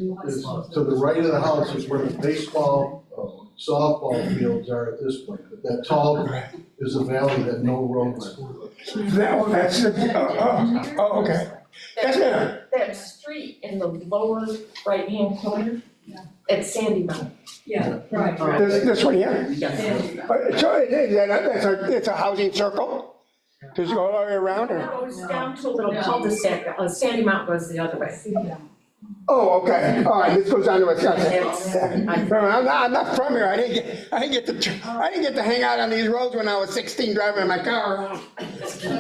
to the right of the house is where the baseball, softball fields are at this point. But that tall is a valley that no roads. that's, okay. Yes, ma'am. That street in the lower right-hand corner, it's Sandy Mountain. Yeah, right. This one here? Sandy. So it's a housing circle? Does it go all the way around or? It goes down to a little cul-de-sac, Sandy Mountain goes the other way. Oh, okay, all right, this goes on to Wisconsin. It's- I'm not from here, I didn't get to hang out on these roads when I was 16 driving in my car,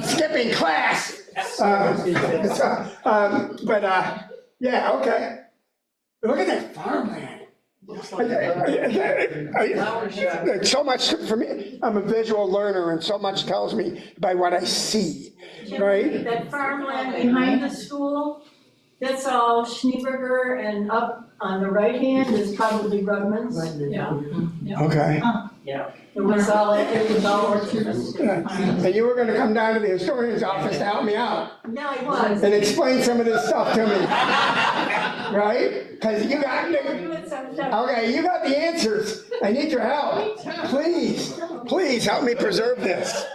skipping class. Yeah, okay. Look at that farmland. It's so much for me, I'm a visual learner and so much tells me by what I see, right? That farmland behind the school, that's all Schneeberger, and up on the right hand is probably Rudman's. Yeah. Okay. It was all, it was all orchards. And you were gonna come down to the historian's office to help me out No, it was. and explain some of this stuff to me. Right? Because you got, okay, you got the answers. I need your help. Please help me preserve this.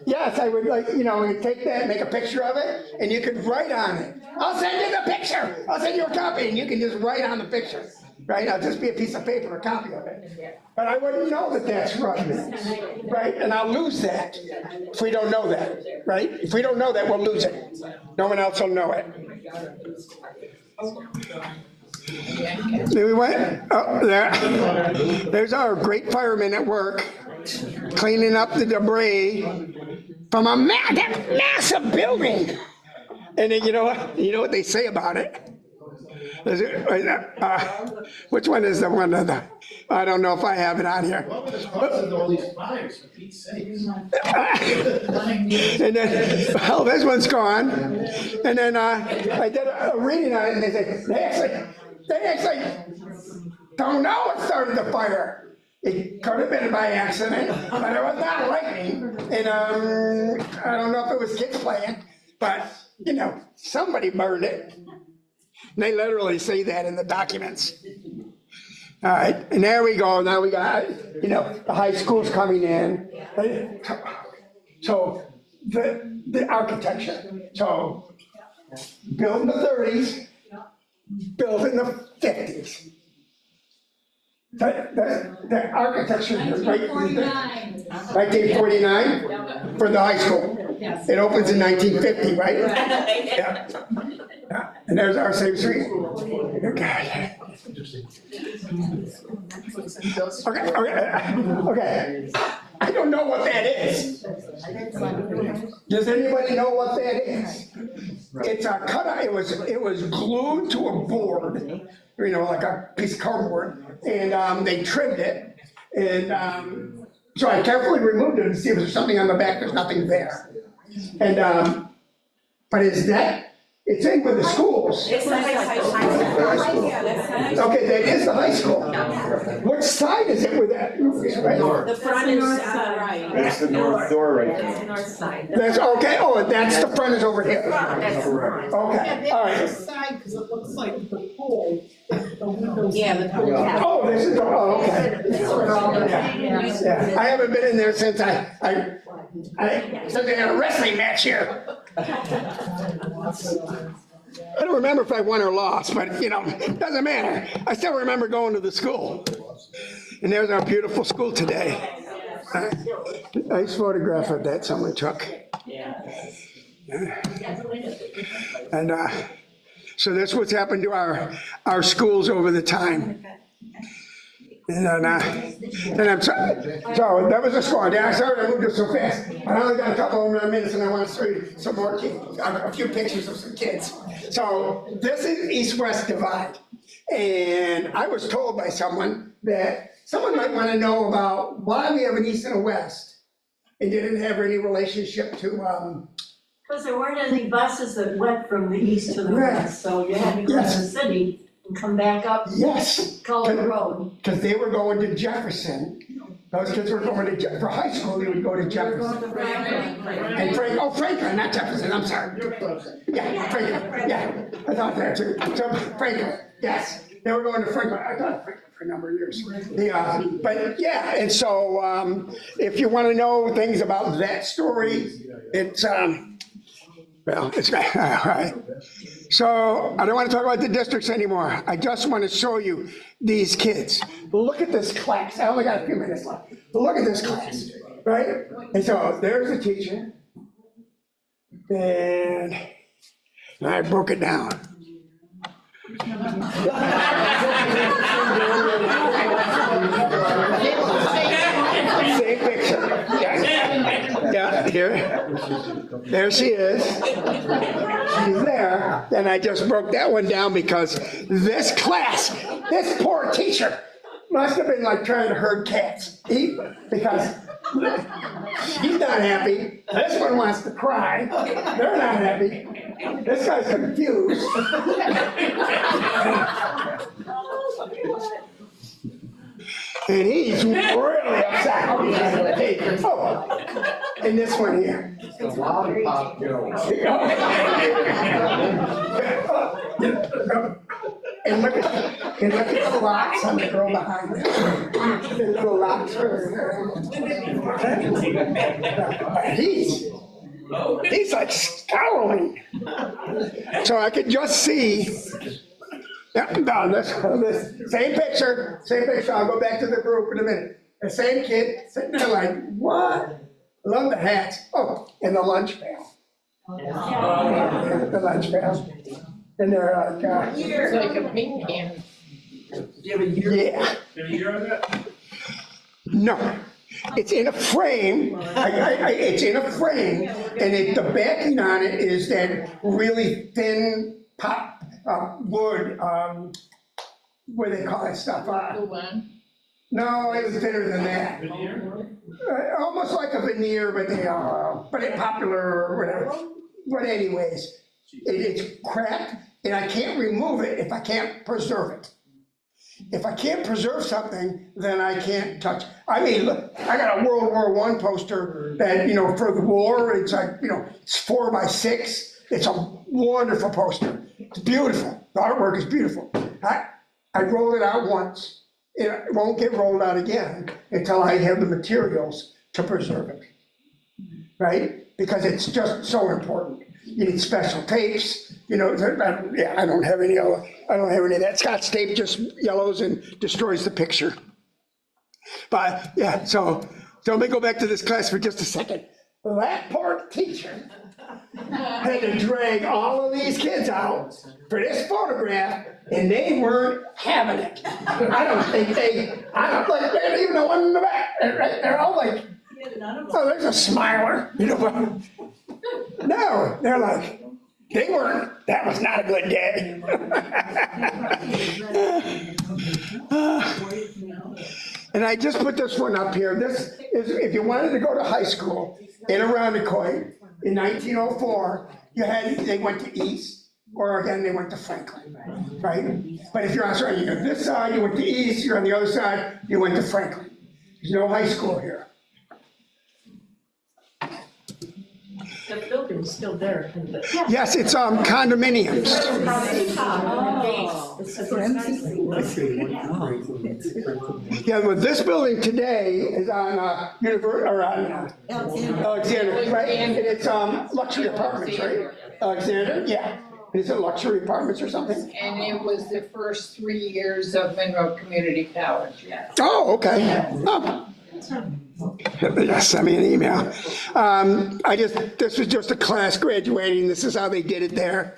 Yes, I would like, take that, make a picture of it, and you could write on it. I'll send you the picture. I'll send you a copy, and you can just write on the picture. Right? I'll just be a piece of paper, a copy of it. But I wouldn't know that that's Rudman, right? And I'll lose that if we don't know that, right? If we don't know that, we'll lose it. No one else will know it. There we went. Oh, there's our great firemen at work, cleaning up the debris from that massive building. And then you know what they say about it? Which one is the one of the, I don't know if I have it on here. All these fires, for Pete's sake. And then, well, this one's gone. And then I did a reading on it, and they say, they actually don't know what started the fire. It could have been by accident, but it was not lightning. And I don't know if it was kids playing, but, somebody burned it. And they literally say that in the documents. All right, and there we go. Now we got, the high school's coming in. So the architecture. So built in the 30s, built in the 50s. The architecture, right? 1949 for the high school. It opens in 1950, right? Yeah. And there's our same street. Okay. Okay. I don't know what that is. Does anybody know what that is? It's a cutout. It was glued to a board, like a piece of cardboard, and they trimmed it. And so I carefully removed it to see if there's something on the back. There's nothing there. And but it's in with the schools. It's the high school. Yeah, that's Okay. Okay, that is the high school. Which side is it with that? Right? The front is right. That's the north door right That's the there. north side. That's, okay, oh, that's the front is over here. That's Okay, Yeah, all that's right. the side, because it looks like the pool, the windows. Yeah, the pool. Oh, this is, oh, okay. This is where all the. Yeah, I haven't been in there since since they had a wrestling match here. I don't remember if I won or lost, but doesn't matter. I still remember going to the school. And there's our beautiful school today. Nice photograph of that someone took. And so that's what's happened to our schools over the time. And then I'm sorry. So that was the score. Yeah, sorry I moved it so fast. I only got a couple more minutes and I want to show you some more kids, a few pictures of some kids. So this is East-West Divide. And I was told by someone that someone might want to know about why we have an East and a West. It didn't have any relationship to, Because there weren't any buses that went from the east to the west, so you had to go to the city and come back up yes. Culver Road. Because they were going to Jefferson. Those kids were going to, for high school, they would go to Jefferson. And Franklin, not Jefferson, I'm sorry. Yeah, Franklin, yeah, I thought that too. So Franklin, yes, they were going to Franklin, I thought Franklin for a number of years. But yeah, and so if you want to know things about that story, it's, well, it's, all right. So I don't want to talk about the districts anymore. I just want to show you these kids. Look at this class. I only got a few minutes left. But look at this class, right? And so there's the teacher. And I broke it down. Same picture. Yeah, here. There she is. She's there. And I just broke that one down because this class, this poor teacher, must have been like trying to herd cats. Because she's not happy. This one wants to cry. They're not happy. This guy's confused. And he's really upset. Oh, and this one here. The lollipop girl. And look at the locks on the girl behind her. The little locks for her. He's like scowling. So I could just see. Yeah, no, this same picture. I'll go back to the group in a minute. The same kid sitting there like, what? Love the hats. Oh, and the lunch pail. The lunch pail. And they're like, It's like a pink can. yeah. No, it's in a frame. It's in a frame, and the backing on it is that really thin wood. What do they call that stuff? No, it was thinner than that. Almost like a veneer, but it's popular or whatever. But anyways, it's cracked, and I can't remove it if I can't preserve it. If I can't preserve something, then I can't touch. I mean, look, I got a World War I poster that, for the war, it's like, it's 4x6. It's a wonderful poster. It's beautiful. The artwork is beautiful. I rolled it out once. It won't get rolled out again until I have the materials to preserve it, right? Because it's just so important. You need special tapes, I don't have any of that. Scotch tape just yellows and destroys the picture. But yeah, so let me go back to this class for just a second. That poor teacher had to drag all of these kids out for this photograph, and they weren't having it. I don't even know one in the back. They're all like, oh, there's a smiler, No, they're like, they weren't, that was not a good day. And I just put this one up here. This is, if you wanted to go to high school in Irondequoit in 1904, they went to East or again, they went to Franklin, right? But if you're on this side, you went to East, you're on the other side, you went to Franklin. There's no high school here. The building's still there, isn't it? Yes, it's condominiums. Yeah, well, this building today is on Alexander, right? And it's luxury apartments, right? Alexander, yeah. Is it luxury apartments or something? And it was the first 3 years of Monroe Community College. Oh, okay. Oh. Yeah, send me an email. This was just a class graduating. This is how they did it there.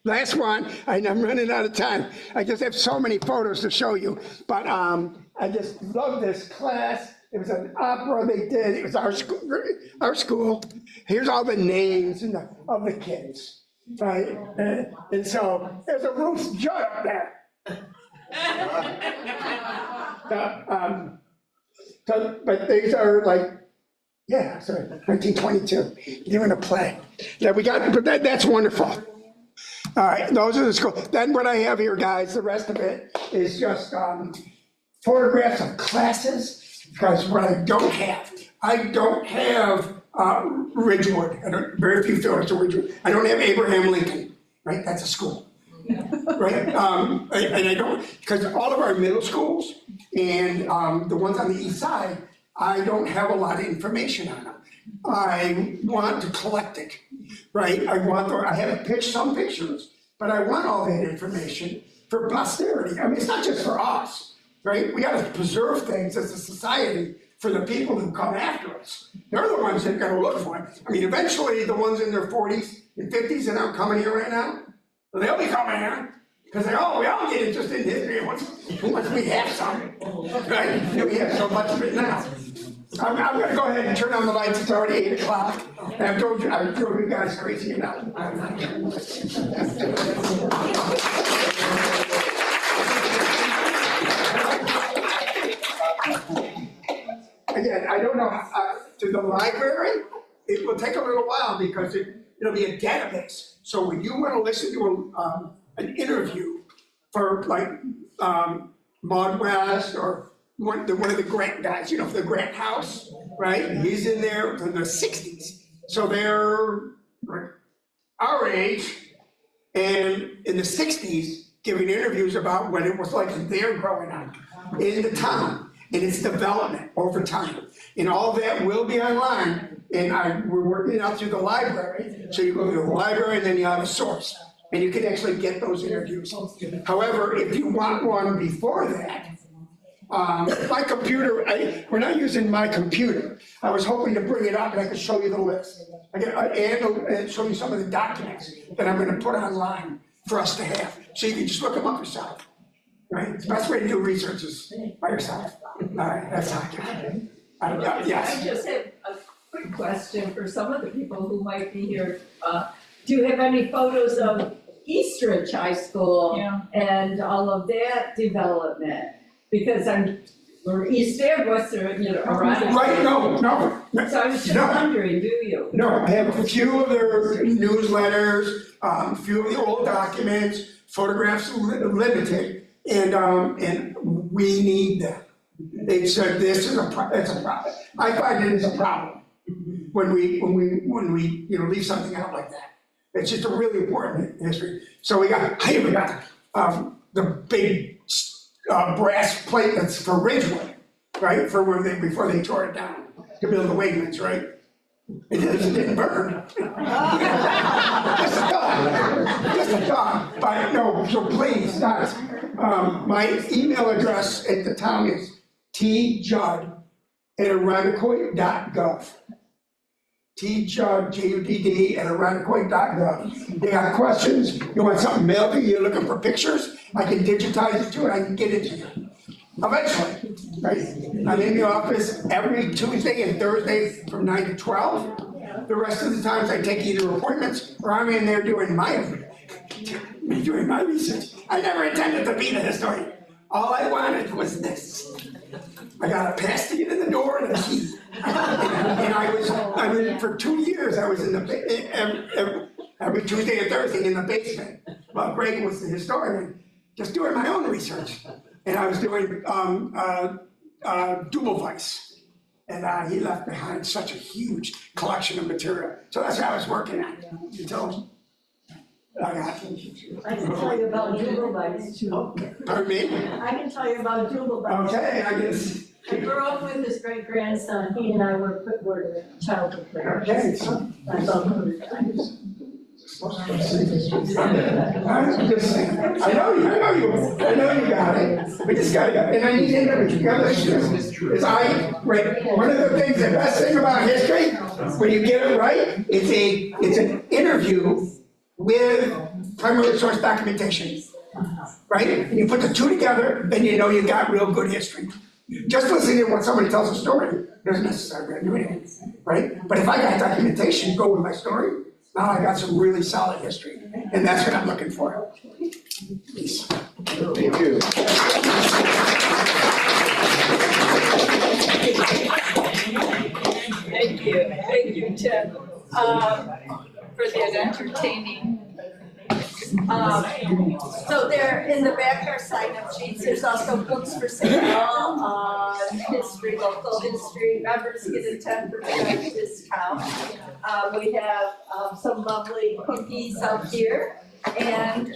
Last one, I'm running out of time. I just have so many photos to show you, but I just love this class. It was an opera they did. It was our school. Here's all the names of the kids, right? And so there's a Ruth Judd up there. But these are like, yeah, sorry, 1922. You're in a play. Yeah, but that's wonderful. All right, those are the schools. Then what I have here, guys, the rest of it is just photographs of classes, because what I don't have Ridgewood. Very few photos of Ridgewood. I don't have Abraham Lincoln, right? That's a school. Right, and I don't, because all of our middle schools and the ones on the east side, I don't have a lot of information on them. I want to collect it, right? I haven't pitched some pictures, but I want all that information for posterity. I mean, it's not just for us, right? We got to preserve things as a society for the people who come after us. They're the ones that are going to look for it. I mean, eventually, the ones in their 40s and 50s that aren't coming here right now, well, they'll be coming here, because we all get interested in history once we have some, right? We have so much of it now. I'm gonna go ahead and turn on the lights, it's already 8 o'clock. And I drove you guys crazy enough. Again, I don't know, to the library, it will take a little while because it'll be a database. So when you want to listen to an interview for like Maud West or one of the Grant guys, for the Grant House, right? He's in there from the 60s. So they're our age and in the 60s giving interviews about what it was like there growing up in the town and its development over time. And all that will be online. And we're working it out through the library. So you go to the library and then you have a source. And you can actually get those interviews. However, if you want one before that, my computer, we're not using my computer. I was hoping to bring it up and I could show you the list. And show you some of the documents that I'm gonna put online for us to have. So you can just look them up yourself, right? The best way to do research is by yourself. All right, that's how I do it. Yes. I just have a quick question for some of the people who might be here. Do you have any photos of Eastridge High School and all of that development? Because we're East and Western, around. Right, no. So I was just wondering, do you? No, I have a few of their newsletters, a few of the old documents, photographs limited, and we need them. They said this is it's a problem. I find it is a problem when we leave something out like that. It's just a really important history. So we got the big brass plate that's for Ridgewood, right? Before they tore it down to build the Wegmans, right? It didn't burn. Just a thought. But no, so please, guys. My email address at the town is tjudd@irondequoit.gov. tjudd, Judd, @irondequoit.gov. You got questions? You want something mailed to you? You're looking for pictures? I can digitize it to it. I can get it to you. Eventually, right? I'm in the office every Tuesday and Thursday from 9 to 12. The rest of the times I take either appointments or I'm in there doing my research. I never intended to be the historian. All I wanted was this. I got a pass to get in the door and a key. And I was, for 2 years, I was in the, every Tuesday and Thursday in the basement, while Greg was the historian, just doing my own research. And I was doing Dubelweiss. And he left behind such a huge collection of material. So that's what I was working on until I got. I can tell you about Dubelweiss too. Pardon me? I can tell you about Dubelweiss. Okay, I guess. I grew up with his great grandson. He and I were childhood friends. Okay, so. I saw him. I know you got it. We just got it. And I need to one of the things, the best thing about history, when you get it right, it's an interview with primary source documentation. Right? And you put the two together, then you know you got real good history. Just listening to what somebody tells a story doesn't necessarily do anything, right? But if I got documentation, go with my story, now I got some really solid history, and that's what I'm looking for. Peace. Thank you. Thank you, Tim, for that entertaining. So there, in the back are sign-up sheets, there's also books for sale on history, local history, members get a 10% discount. We have some lovely cookies up here, and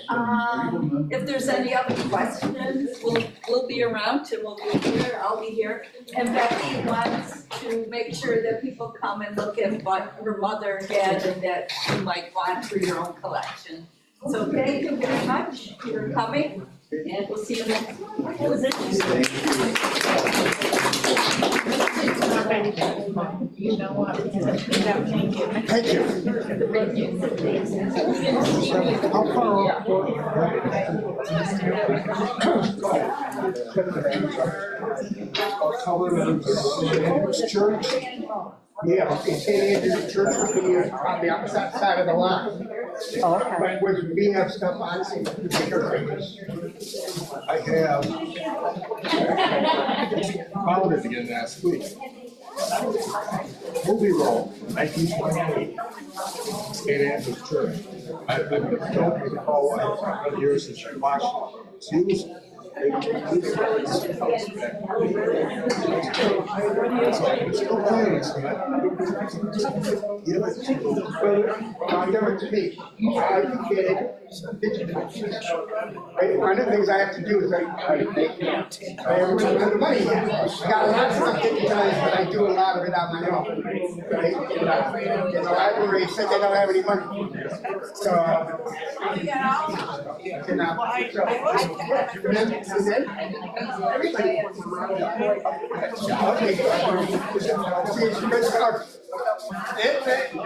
if there's any other questions, we'll be around, Tim will be here, I'll be here. And Becky wants to make sure that people come and look at what her mother had and that you might want for your own collection. So thank you very much for coming, and we'll see you next month. It was interesting. You know what? Thank you. How far off? Church? Yeah, it's St. Andrew's Church would be on the opposite side of the line. But when we have stuff on, see, I have found it again last week. Movie roll, 1928, St. Andrew's Church. I've been told me to call one years since I watched it. It's used. It's still playing, I'll give it to me. I can get it. One of the things I have to do is I haven't run the money yet. I got a lot of stuff digitized, but I do a lot of it on my own. Right? And the library said they don't have any money. So, everybody.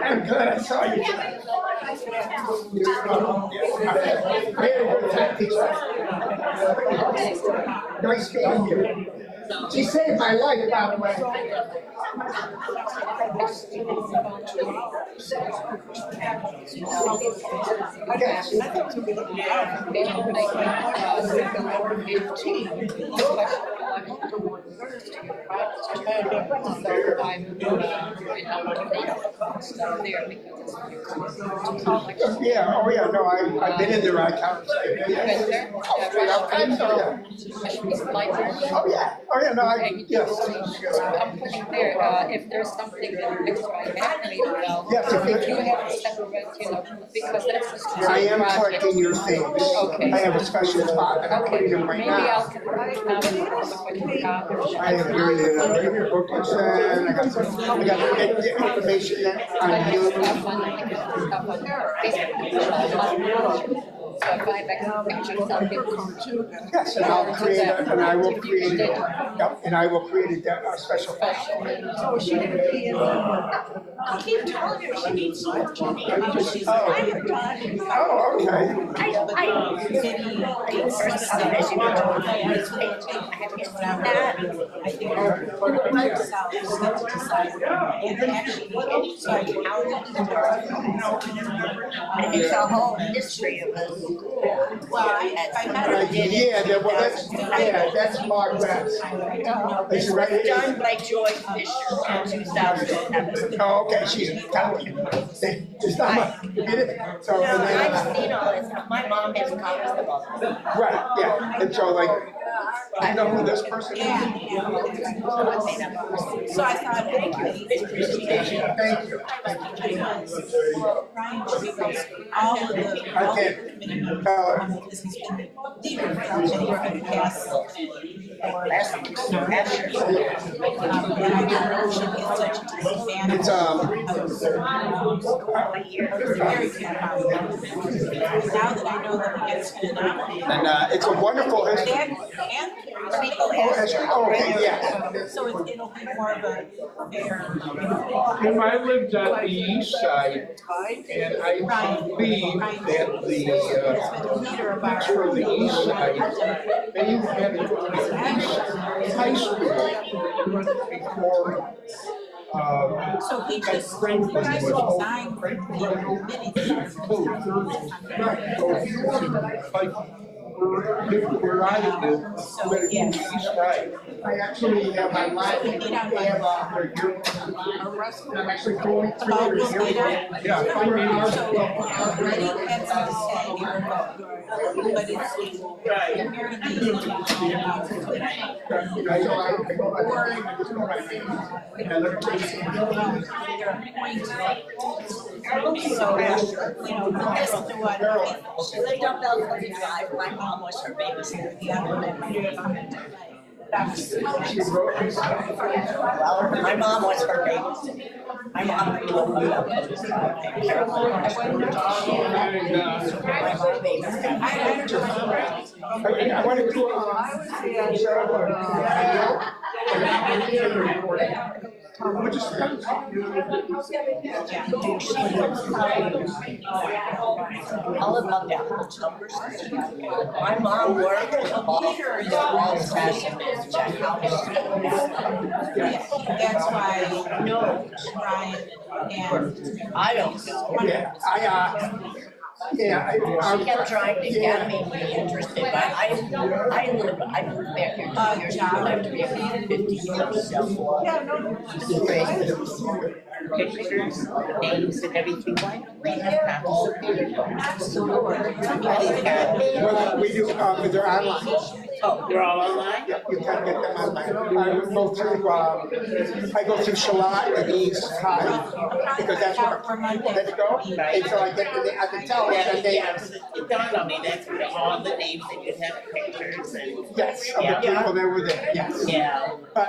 I'm good, I saw you. Nice meeting you. She saved my life, by the way. Yeah, oh yeah, no, I've been in their accounts. Oh yeah, no, yes. I'm putting there, if there's something extra happening, Yes, if you have a separate, because that's the. I am collecting your things. Okay. I have a special spot that I'm putting them right Maybe now. I have your booklets and I got the information on you. So if I have extra pictures, I'll give them. Yes, and I'll create and I will create it. Yep, and I will create a special file. Oh, she didn't be in the. I keep telling her she needs so much money. She's Oh, okay. I And it's a whole history of us. That's Mark West. This was done by Joy Fisher in 2007. Oh, okay, she's copying. It's not my, so. No, I've seen all this stuff. My mom has copies of all this. Right, yeah, and so like, I know who this person is. So I thought, thank you. Thank you. All of the. I can't tell her. This has been leader for the past. That's And I didn't know she had such a disadvantage. It's, Very good. Now that I know that he gets been nominated. and, it's a wonderful history. And Oh, history, oh, okay, yeah. so it'll be more of a fair. I lived on the east side, and I believe that the Leader of our. picture of the east side, they had it on the east high school before, So he just resigned from the committee. where I live, So, but yes. the east side. I actually have my life, I have, I'm actually going through About it this here. data. Yeah, I mean, So already had some to say, but it's She lived on Belgrade Drive. My mom was her babysitter. Well, my mom was her babysitter. My mom lived on Belgrade Drive. I wanted to, we'll just. All about that whole number system. My mom worked all the specimens, check house. That's why No, Ryan and I don't know. Yeah, She kept trying to get me interested, but I moved back here 2 years ago, I lived here for 50 years, so. It's crazy. Pictures, names and everything, why don't we have copies of well, we do, they're online. Oh, they're all online? Yep, you can get them online. I go through Shalat and East High, because that's where let's go. And so I can tell that they have. It dawned on me, that's where all the names that you have pictures and. Yes, of the people that were there, yes. Yeah. But,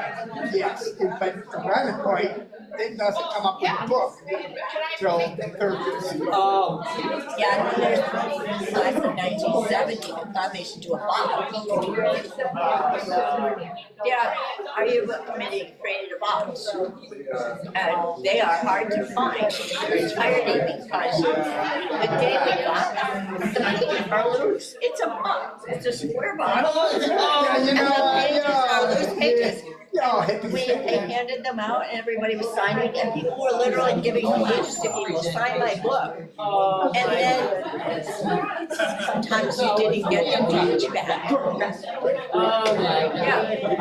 yes, but Irondequoit, it doesn't come up with a book till the 30s. Oh, yeah, there's guys from 1970 that thought they should do a box. Yeah, our yearbook committee created a box. And they are hard to find. I'm retired because the day we got them are loose. It's a box, it's a square box. Yeah, And the pages are loose pages. Yeah, They handed them out and everybody was signing and people were literally giving pages to people, sign my book. And then sometimes you didn't get them to each back.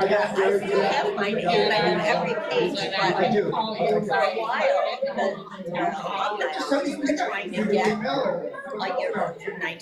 Yeah, I still have my name on every page, but I do. for a while, the alumni were trying to get like it from 19